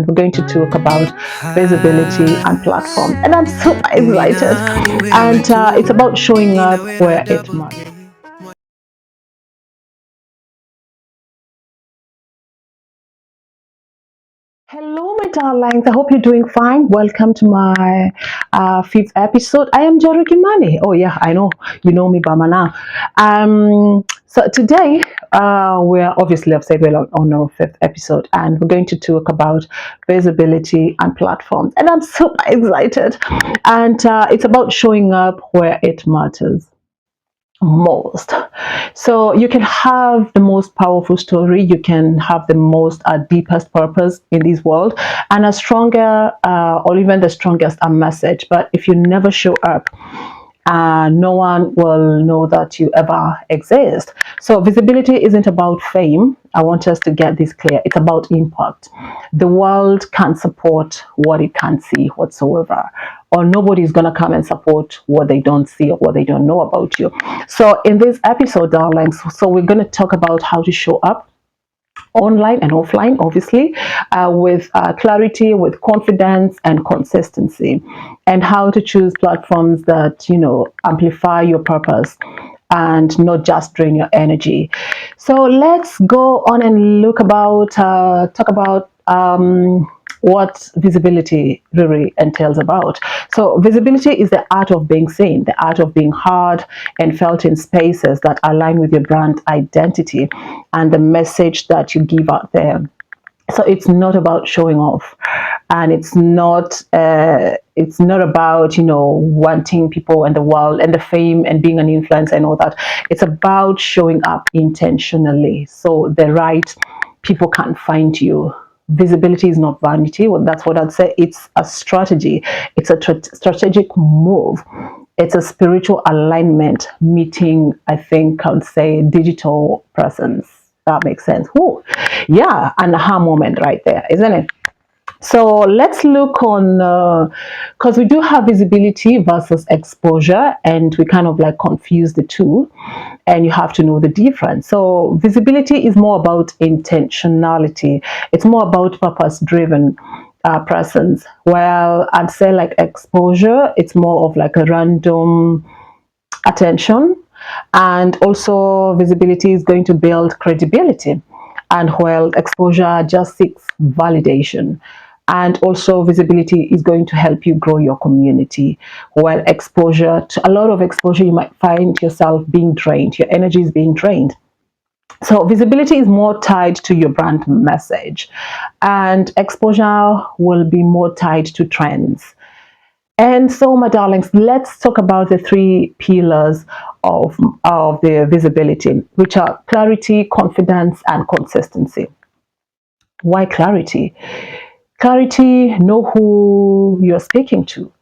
we're going to talk about visibility and platform. And I'm super excited. And it's about showing up where it matters. Hello, my darlings. I hope you're doing fine. Welcome to my fifth episode. I am Jaro Kimani. Oh, yeah, I know. You know me, Bamana. So today, we're obviously, I've said we're on our fifth episode, and we're going to talk about visibility and platforms. And I'm super excited. And it's about showing up where it matters most. So you can have the most powerful story, you can have the most deepest purpose in this world, and a stronger or even the strongest message. But if you never show up, no one will know that you ever exist. So visibility isn't about fame. I want us to get this clear. It's about impact. The world can't support what it can't see whatsoever, or nobody's gonna come and support what they don't see or what they don't know about you. So in this episode, darlings, so we're gonna talk about how to show up online and offline, obviously, with clarity, with confidence and consistency, and how to choose platforms that amplify your purpose and not just drain your energy. So let's go on and talk about what visibility really entails about. So visibility is the art of being seen, the art of being heard and felt in spaces that align with your brand identity and the message that you give out there. So it's not about showing off, and it's not about wanting people and the world and the fame and being an influencer and all that. It's about showing up intentionally so the right people can find you. Visibility is not vanity. Well, that's what I'd say. It's a strategy. It's a strategic move. It's a spiritual alignment meeting, I think I would say, digital presence. That makes sense. Ooh, yeah, an aha moment right there, isn't it? So let's look on, because we do have visibility versus exposure, and we kind of like confuse the two, and you have to know the difference. So visibility is more about intentionality. It's more about purpose-driven presence. Well, I'd say like exposure, it's more of like a random attention, and also visibility is going to build credibility, and while exposure just seeks validation, and also visibility is going to help you grow your community. While exposure, to a lot of exposure, you might find yourself being drained, your energy is being drained. So visibility is more tied to your brand message, and exposure will be more tied to trends. And so, my darlings, let's talk about the three pillars of the visibility, which are clarity, confidence, and consistency. Why clarity? Clarity, know who you're speaking to.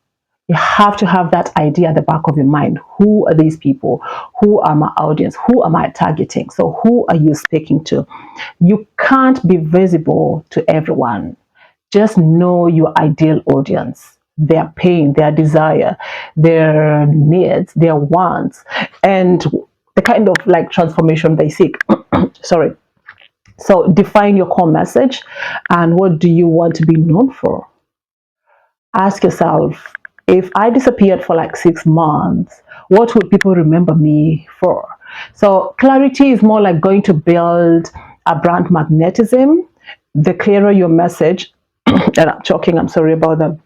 You have to have that idea at the back of your mind. Who are these people? Who are my audience? Who am I targeting? So who are you speaking to? You can't be visible to everyone. Just know your ideal audience, their pain, their desire, their needs, their wants, and the kind of like transformation they seek. Sorry. So define your core message and what do you want to be known for? Ask yourself, if I disappeared for like 6 months, what would people remember me for? So clarity is more like going to build a brand magnetism. The clearer your message, and I'm choking, I'm sorry about that.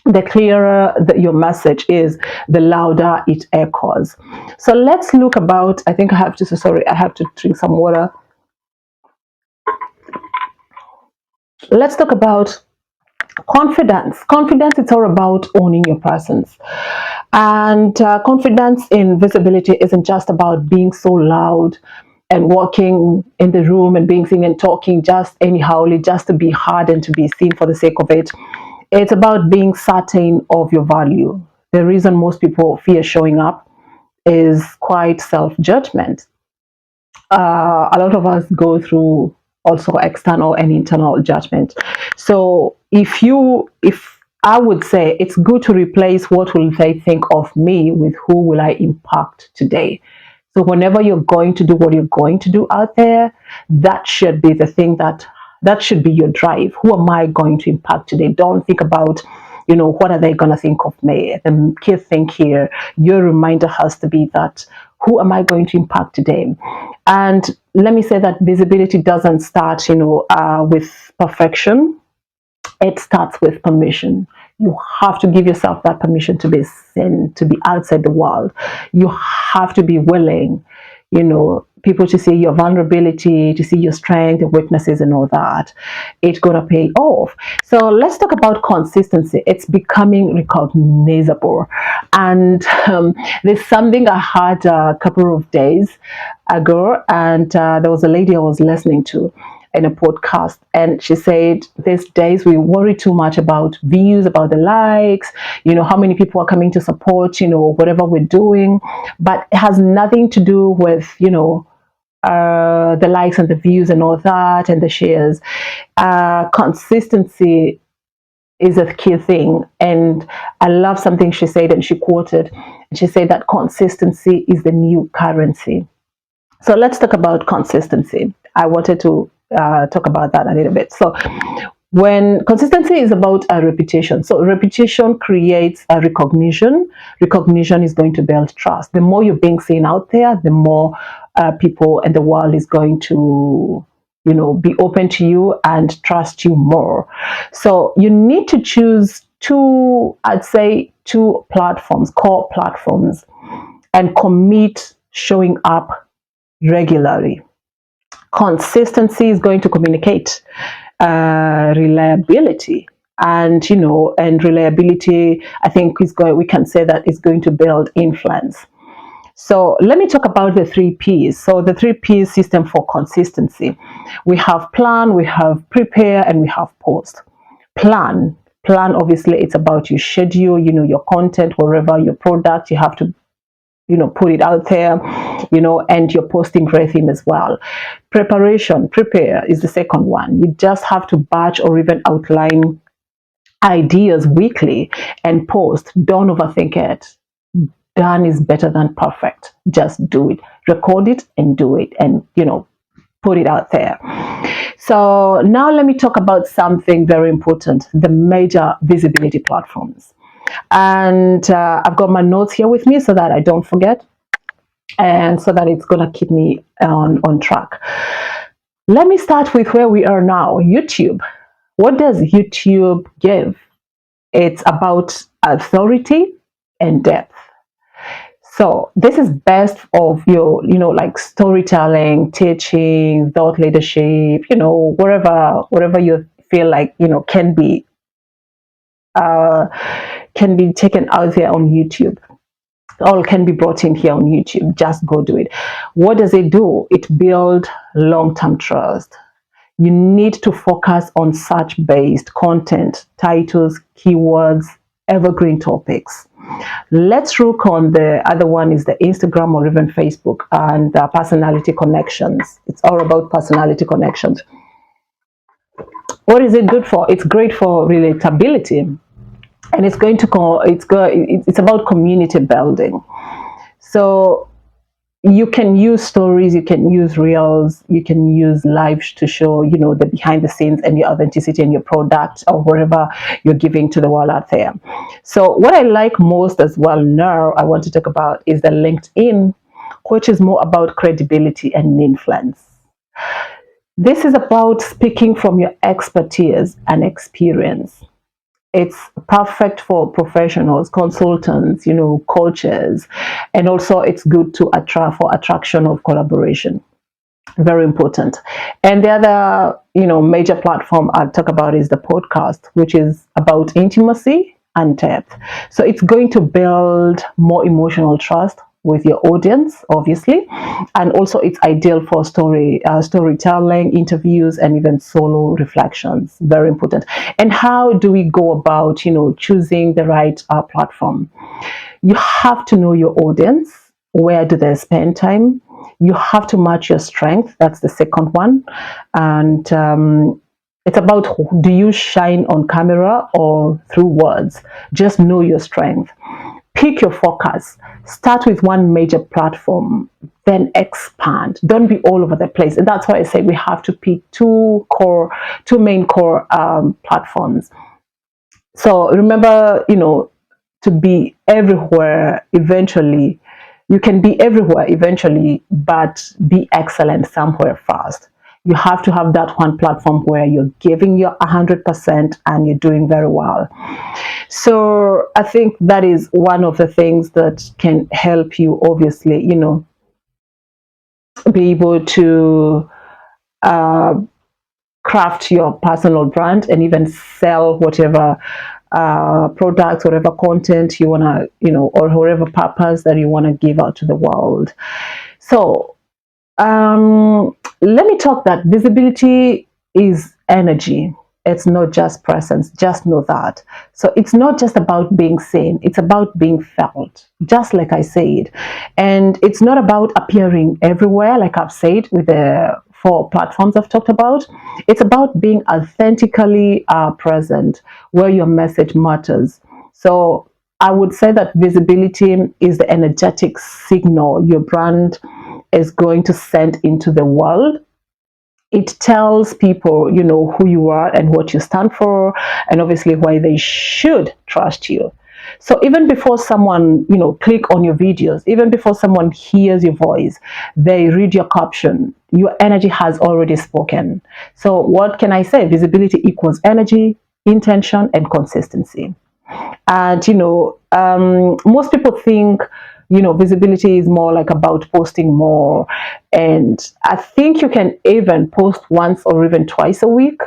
The clearer that your message is, the louder it echoes. So let's look about, I think I have to, sorry, I have to drink some water. Let's talk about confidence. Confidence, it's all about owning your presence. And confidence in visibility isn't just about being so loud and walking in the room and being seen and talking just anyhowly, just to be heard and to be seen for the sake of it. It's about being certain of your value. The reason most people fear showing up is quite self-judgment. A lot of us go through also external and internal judgment. So if I would say it's good to replace what will they think of me with who will I impact today. So whenever you're going to do what you're going to do out there, that should be the thing That should be your drive. Who am I going to impact today? Don't think about, what are they going to think of me? The key thing here, your reminder has to be that who am I going to impact today? And let me say that visibility doesn't start, with perfection. It starts with permission. You have to give yourself that permission to be seen, to be outside the world. You have to be willing, people to see your vulnerability, to see your strength, your weaknesses, and all that. It's gonna pay off. So let's talk about consistency. It's becoming recognizable, and there's something I had a couple of days ago, and there was a lady I was listening to in a podcast, and she said these days we worry too much about views, about the likes, how many people are coming to support, whatever we're doing, but it has nothing to do with, the likes and the views and all that and the shares. Consistency is a key thing, and I love something she said, and she quoted, and she said that consistency is the new currency. So let's talk about consistency. I wanted to talk about that a little bit. So when consistency is about a reputation, so repetition creates a recognition. Recognition is going to build trust. The more you're being seen out there, the more people and the world is going to, be open to you and trust you more. So you need to choose I'd say two platforms, core platforms, and commit showing up regularly. Consistency is going to communicate reliability, and reliability, I think, we can say that is going to build influence. So let me talk about the 3 Ps. So the 3 Ps system for consistency. We have plan, we have prepare, and we have post. Plan, obviously, it's about your schedule, your content, wherever your product, you have to put it out there, and your posting rhythm as well. Prepare is the second one. You just have to batch or even outline ideas weekly and post. Don't overthink it. Done is better than perfect. Just do it. Record it and do it, and put it out there. So now let me talk about something very important, the major visibility platforms. And I've got my notes here with me so that I don't forget, and so that it's going to keep me on track. Let me start with where we are now. YouTube. What does YouTube give? It's about authority and depth. So this is best of your, like storytelling, teaching, thought leadership, wherever you feel like, uh, can be taken out there on YouTube. All can be brought in here on YouTube. Just go do it. What does it do? It builds long-term trust. You need to focus on search-based content, titles, keywords, evergreen topics. Let's look on the other one is the Instagram or even Facebook, and personality connections. It's all about personality connections. What is it good for? It's great for relatability, and it's about community building. So you can use stories, you can use reels, you can use lives to show, the behind the scenes and your authenticity and your product or whatever you're giving to the world out there. So what I like most as well now I want to talk about is the LinkedIn, which is more about credibility and influence. This is about speaking from your expertise and experience. It's perfect for professionals, consultants, coaches, and also it's good to attract for attraction of collaboration. Very important. And the other, major platform I'll talk about is the podcast, which is about intimacy and depth. So it's going to build more emotional trust with your audience, obviously, and also it's ideal for storytelling, interviews, and even solo reflections. Very important. And how do we go about, choosing the right platform? You have to know your audience. Where do they spend time? You have to match your strength. That's the second one. And it's about, do you shine on camera or through words? Just know your strength. pick your focus. Start with one major platform, then expand. Don't be all over the place. And that's why I say we have to pick two main core platforms. So remember, to be everywhere eventually. You can be everywhere eventually, but be excellent somewhere first. You have to have that one platform where you're giving your 100% and you're doing very well. So I think that is one of the things that can help you, obviously, be able to uh, craft your personal brand and even sell whatever products, whatever content you want to, or whatever purpose that you want to give out to the world. So let me talk that visibility is energy. It's not just presence. Just know that. So it's not just about being seen. It's about being felt, just like I said. And it's not about appearing everywhere, like I've said with the four platforms I've talked about. It's about being authentically present where your message matters. So I would say that visibility is the energetic signal your brand is going to send into the world. It tells people, who you are and what you stand for, and obviously why they should trust you. So even before someone, click on your videos, even before someone hears your voice, they read your caption, your energy has already spoken. So what can I say? Visibility equals energy, intention, and consistency. And most people think visibility is more like about posting more, and I think you can even post once or even twice a week,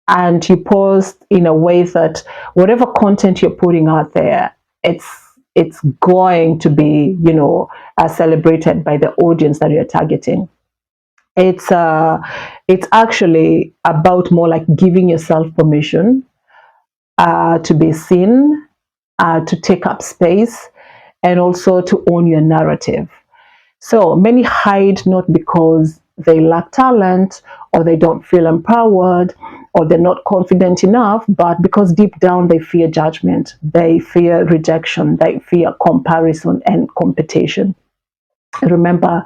and you post in a way that whatever content you're putting out there, it's going to be celebrated by the audience that you're targeting. It's actually about more like giving yourself permission to be seen, to take up space, and also to own your narrative. So many hide not because they lack talent or they don't feel empowered or they're not confident enough, but because deep down they fear judgment, they fear rejection, they fear comparison and competition. Remember,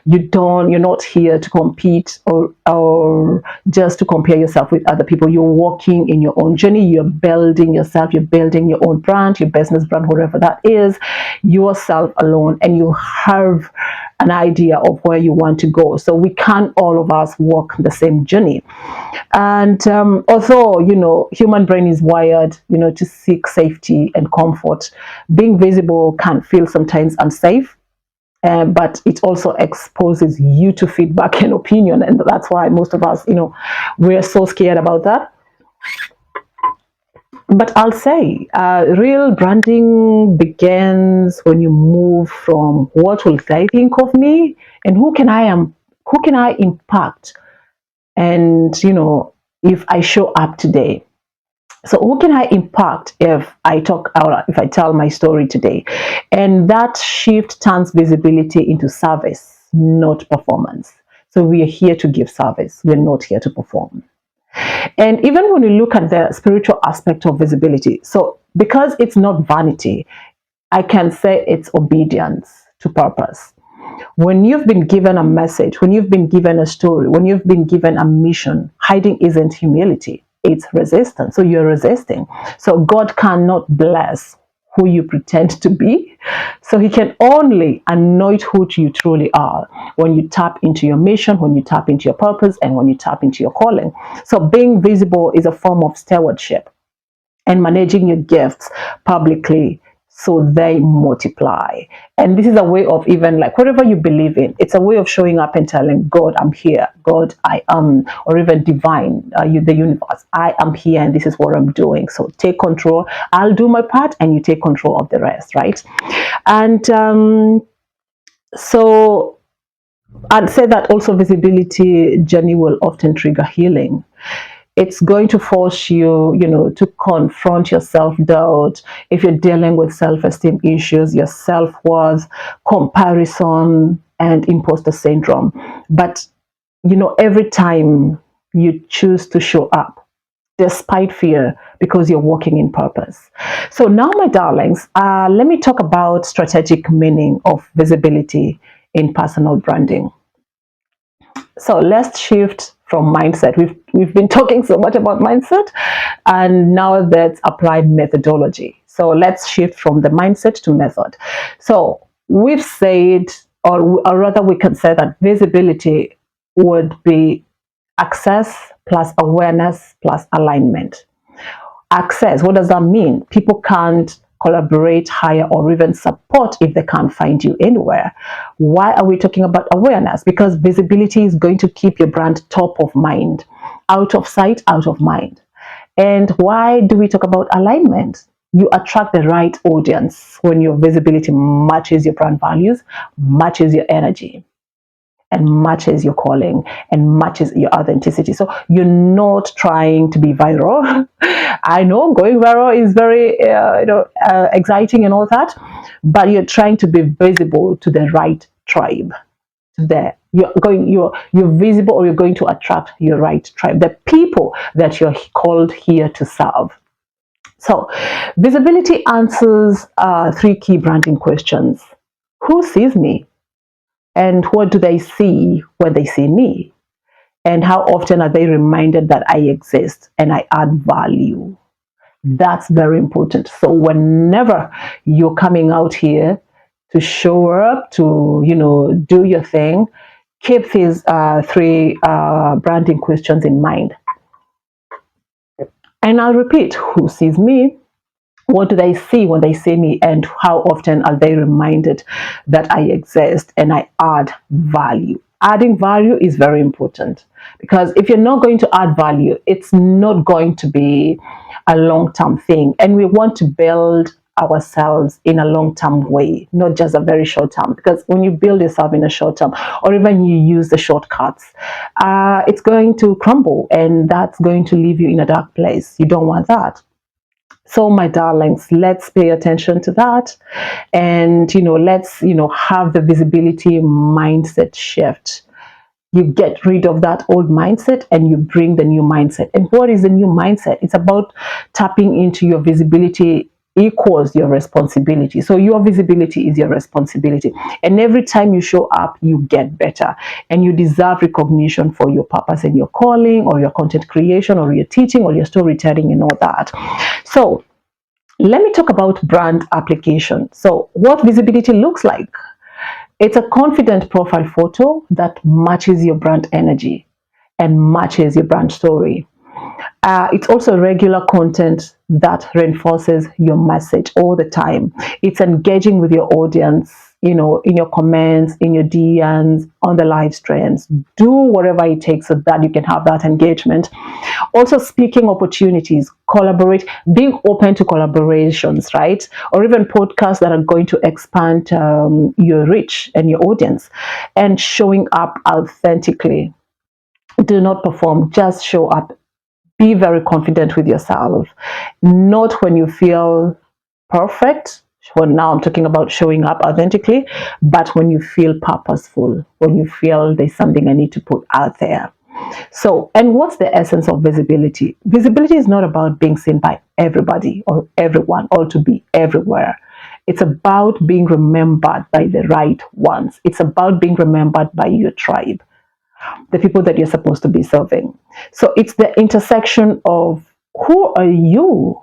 you're not here to compete or just to compare yourself with other people. You're walking in your own journey, you're building yourself, you're building your own brand, your business brand, whatever that is, yourself alone, and you have an idea of where you want to go. So we can't all of us walk the same journey. And although human brain is wired to seek safety and comfort, being visible can feel sometimes unsafe, but it also exposes you to feedback and opinion, and that's why most of us, we're so scared about that. But I'll say, real branding begins when you move from what will they think of me and who can I impact, and if I show up today. So who can I impact if I talk out, if I tell my story today? And that shift turns visibility into service, not performance. So we are here to give service. We're not here to perform. And even when we look at the spiritual aspect of visibility, so because it's not vanity, I can say it's obedience to purpose. When you've been given a message, when you've been given a story, when you've been given a mission, hiding isn't humility, it's resistance. So you're resisting. So God cannot bless who you pretend to be. So he can only anoint who you truly are when you tap into your mission, when you tap into your purpose, and when you tap into your calling. So being visible is a form of stewardship and managing your gifts publicly so they multiply. And this is a way of, even like whatever you believe in, it's a way of showing up and telling God, I'm here. God, I am. Or even divine, the universe, I am here and this is what I'm doing. So take control. I'll do my part and you take control of the rest, right? And so I'd say that also visibility journey will often trigger healing. It's going to force you, to confront your self-doubt. If you're dealing with self-esteem issues, your self-worth, comparison, and imposter syndrome. But, every time you choose to show up, despite fear, because you're walking in purpose. So now, my darlings, let me talk about strategic meaning of visibility in personal branding. So let's shift from mindset. We've been talking so much about mindset, and now let's apply methodology. So let's shift from the mindset to method. So we've said, or rather, we can say that visibility would be access plus awareness plus alignment. Access, what does that mean? People can't collaborate, hire, or even support if they can't find you anywhere. Why are we talking about awareness? Because visibility is going to keep your brand top of mind, out of sight, out of mind. And why do we talk about alignment? You attract the right audience when your visibility matches your brand values, matches your energy, and matches your calling, and matches your authenticity. So you're not trying to be viral. I know going viral is very exciting and all that, but you're trying to be visible to the right tribe. You're visible, or you're going to attract your right tribe, the people that you're called here to serve. So visibility answers three key branding questions: who sees me? And what do they see when they see me? And how often are they reminded that I exist and I add value? That's very important. So whenever you're coming out here to show up, to do your thing, keep these three branding questions in mind. And I'll repeat: who sees me? What do they see when they see me? And how often are they reminded that I exist and I add value? Adding value is very important, because if you're not going to add value, it's not going to be a long-term thing. And we want to build ourselves in a long-term way, not just a very short term. Because when you build yourself in a short term, or even you use the shortcuts, it's going to crumble, and that's going to leave you in a dark place. You don't want that. So, my darlings, let's pay attention to that, and let's have the visibility mindset shift. You get rid of that old mindset and you bring the new mindset. And what is the new mindset? It's about tapping into your visibility equals your responsibility. So your visibility is your responsibility, and every time you show up, you get better, and you deserve recognition for your purpose and your calling, or your content creation, or your teaching, or your storytelling, and all that. So let me talk about brand application. So what visibility looks like: it's a confident profile photo that matches your brand energy and matches your brand story. It's also regular content that reinforces your message all the time. It's engaging with your audience, in your comments, in your DMs, on the live streams. Do whatever it takes so that you can have that engagement. Also, speaking opportunities, collaborate, being open to collaborations, right? Or even podcasts that are going to expand your reach and your audience, and showing up authentically. Do not perform, just show up. Be very confident with yourself, not when you feel perfect. Well, now I'm talking about showing up authentically, but when you feel purposeful, when you feel there's something I need to put out there. So, and what's the essence of visibility? Visibility is not about being seen by everybody or everyone, or to be everywhere. It's about being remembered by the right ones. It's about being remembered by your tribe, the people that you're supposed to be serving. So it's the intersection of who are you,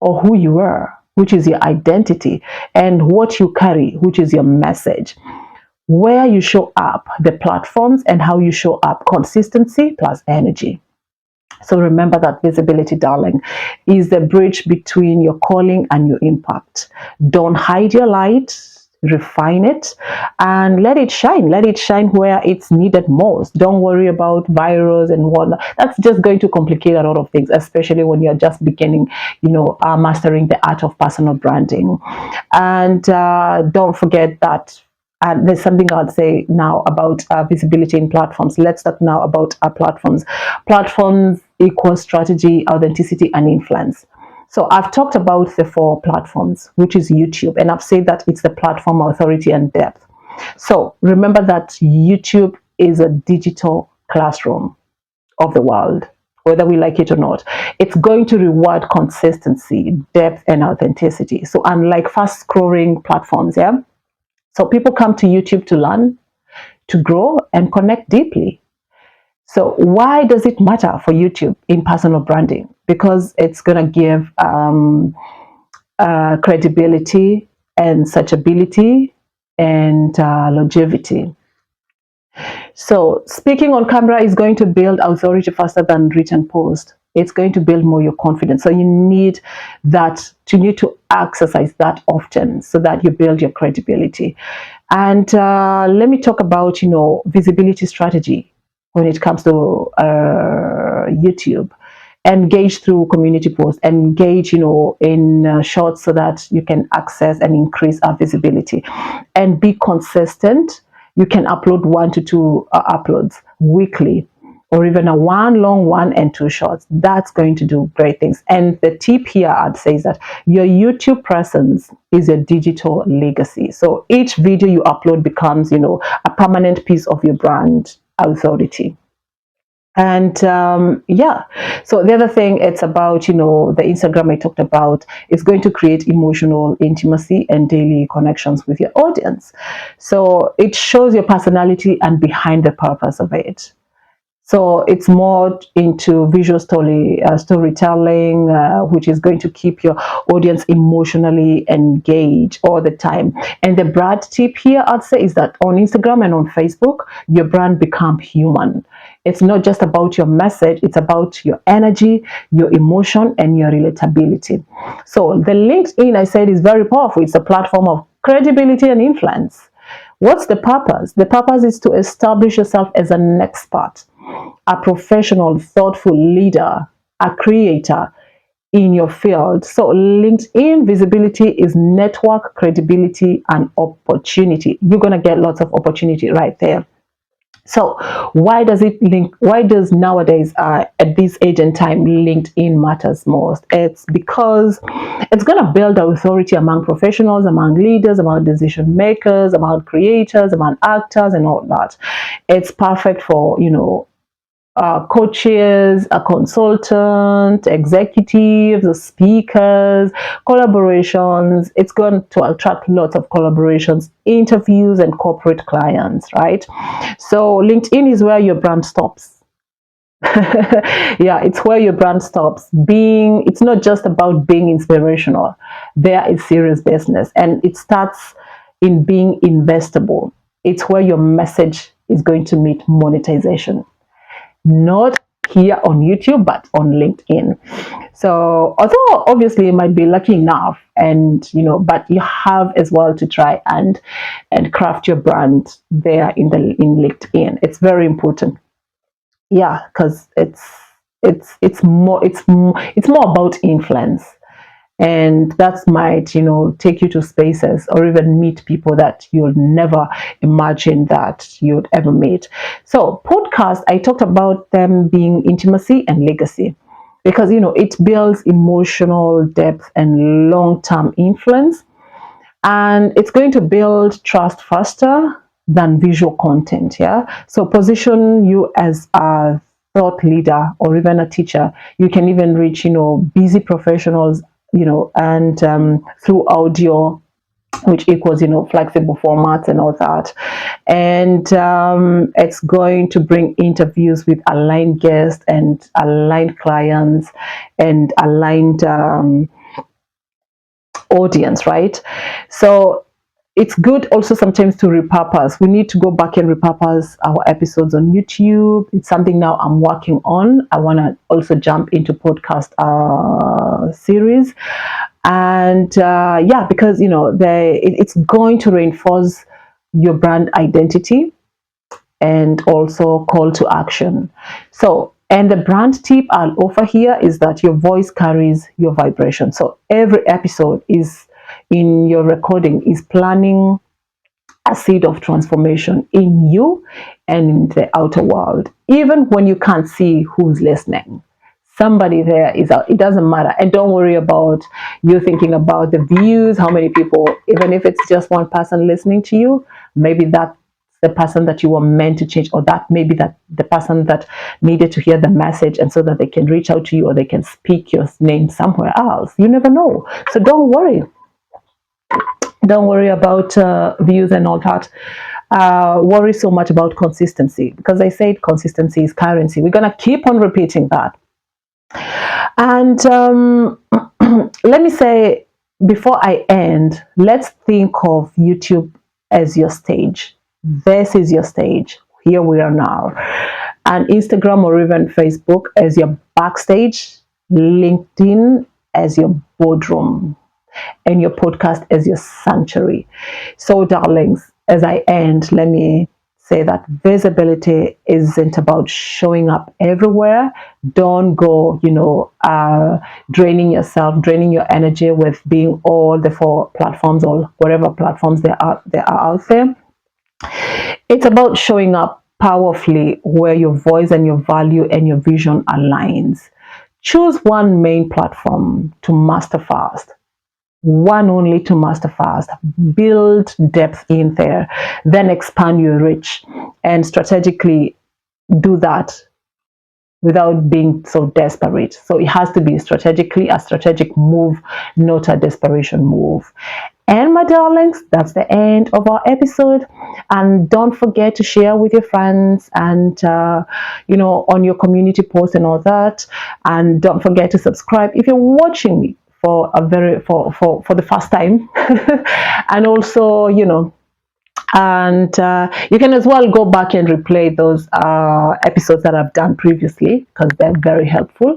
or who you are, which is your identity, and what you carry, which is your message. Where you show up, the platforms, and how you show up, consistency plus energy. So remember that visibility, darling, is the bridge between your calling and your impact. Don't hide your light, refine it, and let it shine. Let it shine where it's needed most. Don't worry about virals and whatnot. That's just going to complicate a lot of things, especially when you're just beginning, mastering the art of personal branding. And don't forget that there's something I'll say now about visibility in platforms. Let's talk now about platforms. Platforms equals strategy, authenticity, and influence. So I've talked about the four platforms, which is YouTube, and I've said that it's the platform authority and depth. So remember that YouTube is a digital classroom of the world. whether we like it or not. It's going to reward consistency, depth, and authenticity. So unlike fast scrolling platforms, yeah. So people come to YouTube to learn, to grow, and connect deeply. So why does it matter for YouTube in personal branding? Because it's going to give credibility and searchability and longevity. So speaking on camera is going to build authority faster than written post. It's going to build more your confidence. So you need that, you need to exercise that often so that you build your credibility. And let me talk about, visibility strategy when it comes to YouTube. Engage through community posts, engage, in shorts so that you can access and increase our visibility, and be consistent. You can upload 1 to 2 uploads weekly, or even a one long one and 2 shorts. That's going to do great things. And the tip here I'd say is that your YouTube presence is your digital legacy. So each video you upload becomes, a permanent piece of your brand authority. And yeah, so the other thing, it's about, the Instagram I talked about. It's going to create emotional intimacy and daily connections with your audience. So it shows your personality and behind the purpose of it. So it's more into visual storytelling, which is going to keep your audience emotionally engaged all the time. And the brand tip here, I'd say, is that on Instagram and on Facebook, your brand become human. It's not just about your message, it's about your energy, your emotion, and your relatability. So the LinkedIn, I said, is very powerful. It's a platform of credibility and influence. What's the purpose? The purpose is to establish yourself as an expert, a professional, thoughtful leader, a creator in your field. So LinkedIn visibility is network, credibility, and opportunity. You're going to get lots of opportunity right there. So why does it link? Why does nowadays, at this age and time, LinkedIn matters most? It's because it's going to build authority among professionals, among leaders, among decision makers, among creators, among actors, and all that. It's perfect for, coaches, a consultant, executives, speakers, collaborations. It's going to attract lots of collaborations, interviews, and corporate clients, right? So LinkedIn is where your brand stops. Yeah, it's where your brand stops being. It's not just about being inspirational. There is serious business, and it starts in being investable. It's where your message is going to meet monetization, not here on YouTube, but on LinkedIn. So although obviously you might be lucky enough, and but you have as well to try and craft your brand there in LinkedIn. It's very important. Yeah, because it's more about influence, and that might take you to spaces or even meet people that you'll never imagine that you'd ever meet. So podcast, I talked about them being intimacy and legacy, because it builds emotional depth and long-term influence, and it's going to build trust faster than visual content. Yeah, so position you as a thought leader or even a teacher. You can even reach busy professionals, and through audio, which equals flexible formats and all that. And it's going to bring interviews with aligned guests and aligned clients and aligned audience, right? So it's good also sometimes to repurpose. We need to go back and repurpose our episodes on YouTube. It's something now I'm working on. I want to also jump into podcast series. And yeah, because it's going to reinforce your brand identity and also call to action. So, and the brand tip I'll offer here is that your voice carries your vibration. So every episode is in your recording is planning a seed of transformation in you and in the outer world, even when you can't see who's listening. Somebody there is out. It doesn't matter. And don't worry about you thinking about the views, how many people, even if it's just one person listening to you, maybe that's the person that you were meant to change, or that maybe that the person that needed to hear the message, and so that they can reach out to you or they can speak your name somewhere else. You never know. So don't worry. Don't worry about views and all that. Worry so much about consistency, because I said consistency is currency. We're going to keep on repeating that. And let me say, before I end, let's think of YouTube as your stage. This is your stage. Here we are now. And Instagram or even Facebook as your backstage, LinkedIn as your boardroom, and your podcast as your sanctuary. So, darlings, as I end, let me say that visibility isn't about showing up everywhere. Don't go, draining yourself, draining your energy with being all the 4 platforms or whatever platforms there are out there. It's about showing up powerfully where your voice and your value and your vision aligns. Choose one main platform to master fast, one only to master fast. Build depth in there, then expand your reach, and strategically do that without being so desperate. So it has to be strategically a strategic move, not a desperation move. And my darlings, that's the end of our episode. And don't forget to share with your friends and, on your community posts and all that. And don't forget to subscribe if you're watching me for for the first time. And also, and you can as well go back and replay those episodes that I've done previously, because they're very helpful.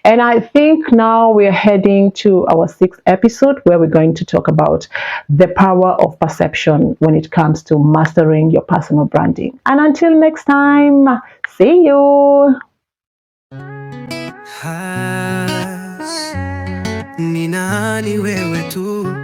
And I think now we're heading to our 6th episode, where we're going to talk about the power of perception when it comes to mastering your personal branding. And until next time, see you. Ni nani wewe tu